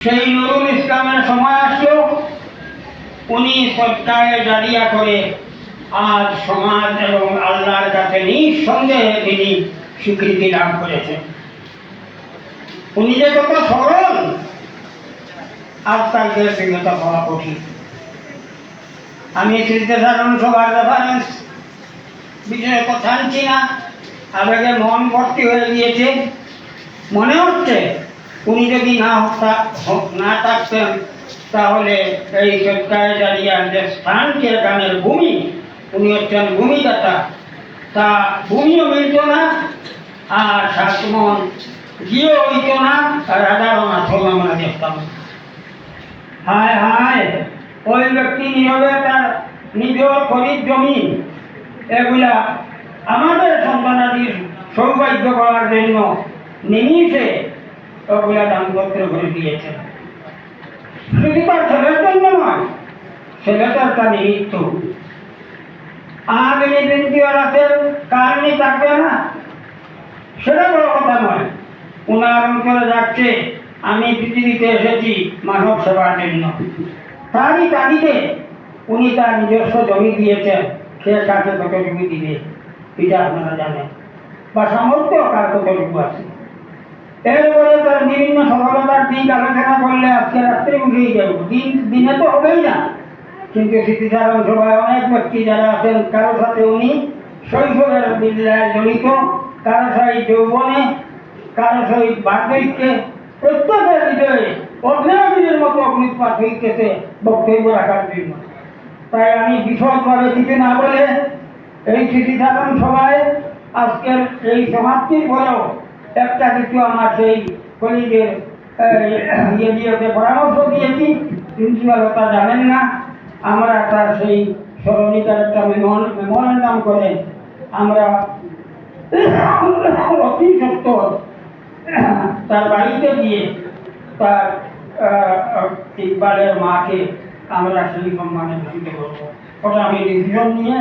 সেই নুরুল ইসলামের সময় আসলো, উনি সৎকায়ে জারিয়া করে আজ সমাজ এবং আল্লাহর কাছে নিঃসন্দেহে তিনি স্বীকৃতি লাভ করেছেন। উনি যে কত সরল, আজ তাকে বিগত হওয়া কঠিন। আমি স্মৃতিচারণ সভার রেফারেন্স বিষয়ে কথা আনছি না, আবেগে মন ভর্তি হয়ে গিয়েছে। মনে হচ্ছে উনি যদি না থাকতেন তাহলে এই সৎকায়ে জারিয়ার যে স্থান চিরকালের ভূমি, উনি হচ্ছেন ভূমিদাতা, তা ভূমিও মিলত না, আর সাতমন গিয়েও হইত না, আর হাজারও না ছল আমরা দেখতাম। হায় হায়, ওই ব্যক্তি নীরবে তার নিজ খরিদ জমি এগুলা আমাদের সন্তানাদির সৌভাগ্য করার জন্য নিমিষে ওগুলা দানপত্র করে দিয়েছেন। শুধু তার ছেলের জন্য নয়, ছেলেটার তার নিমিত্ত। আগামী দিনটিওয়ার আছে, কারণে থাকবে না, সেটা বড় কথা নয়। উনার অঞ্চলে যাচ্ছে, আমি পৃথিবীতে এসেছি মানব সেবার জন্য, তারই তাগিদে উনি তার নিজস্ব জমি দিয়েছেন। সে কাকে কত জমি দিবে এটা আপনারা জানেন, বা সামর্থ্য কার কতটুকু আছে। এরপরে তার বিভিন্ন সফলতার দিক আলোচনা করলে আজকে রাত্রে উঠেই যাব, দিনে তো হবেই না। কিন্তু স্মৃতিচারণ সভায় অনেক ব্যক্তি যারা আছেন, কারো সাথে উনি শৈশবের বিদ্যায় জড়িত, কারো সহিত যৌবনে, কারো সহিত বার্ধক্যে, প্রত্যেকের হৃদয়ে অগ্নির মতো অগ্নিপাত হইতেছে বক্তব্য রাখার জন্য। তাই আমি বিশদভাবে কিছু না বলে এই স্মৃতিচারণ সভায় আজকের এই সমাপ্তির পরেও একটা কিছু আমার সেই কলিগের ইয়ে পরামর্শ দিয়েছি। প্রিন্সিপালতা জানেন না, আমরা তার সেই স্মরণিকার একটা মেমোরেন্ডাম করে আমরা অতি সত্তর তার বাড়িতে গিয়ে তার ইকবালের মাকে আমরা সেই সম্মানে ভূষিত করবো। ওটা আমি ডিসিশন নিয়ে